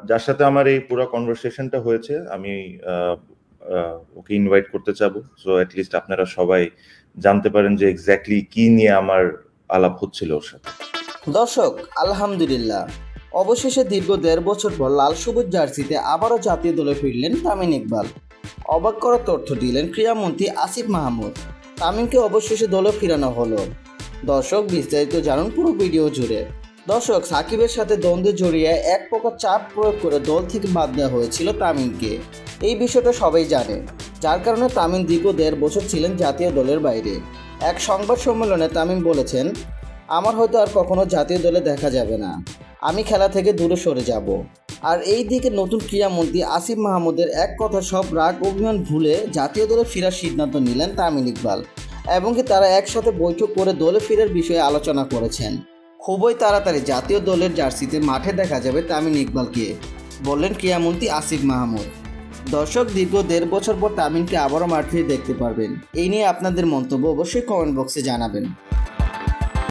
যার সাথে আমার এই পুরো কনভারসেশনটা হয়েছে আমি ওকে ইনভাইট করতে চাবো, সো লিস্ট আপনারা সবাই জানতে পারেন যে এক্স্যাক্টলি কি নিয়ে আমার আলাপ হচ্ছিল ওর সাথে। দর্শক, আলহামদুলিল্লাহ, অবশেষে দীর্ঘ ১.৫ বছর পর লাল সবুজ জার্সিতে আবারও জাতীয় দলে ফিরলেন তামিম ইকবাল। অবাক করা তথ্য দিলেন ক্রীড়ামন্ত্রী আসিফ মাহমুদ। তামিমকে অবশেষে দলে ফিরানো হলো। দর্শক, বিস্তারিত জানুন পুরো ভিডিও জুড়ে। দর্শক, সাকিবের সাথে দ্বন্দ্বে জড়িয়ে এক প্রকার চাপ প্রয়োগ করে দল থেকে বাদ দেওয়া হয়েছিল তামিমকে। এই বিষয়টা সবাই জানে, যার কারণে তামিম দীর্ঘ ১.৫ বছর ছিলেন জাতীয় দলের বাইরে। এক সংবাদ সম্মেলনে তামিম বলেছেন, আমার হয়তো আর কখনো জাতীয় দলে দেখা যাবে না, আমি খেলা থেকে দূরে সরে যাব। আর এই দিকে নতুন ক্রীড়ামন্ত্রী আসিফ মাহমুদের এক কথা সব রাগ অভিমান ভুলে জাতীয় দলে ফেরার সিদ্ধান্ত নিলেন তামিম ইকবাল, এবং কি তারা একসাথে বৈঠক করে দলে ফেরার বিষয়ে আলোচনা করেছেন। খুবই তাড়াতাড়ি জাতীয় দলের জার্সিতে মাঠে দেখা যাবে তামিম ইকবালকে, বললেন ক্রীড়ামন্ত্রী আসিফ মাহমুদ। দর্শক, দীর্ঘ ১.৫ বছর পর তামিমকে আবারও মাঠে দেখতে পারবেন। এই নিয়ে আপনাদের মন্তব্য অবশ্যই কমেন্ট বক্সে জানাবেন।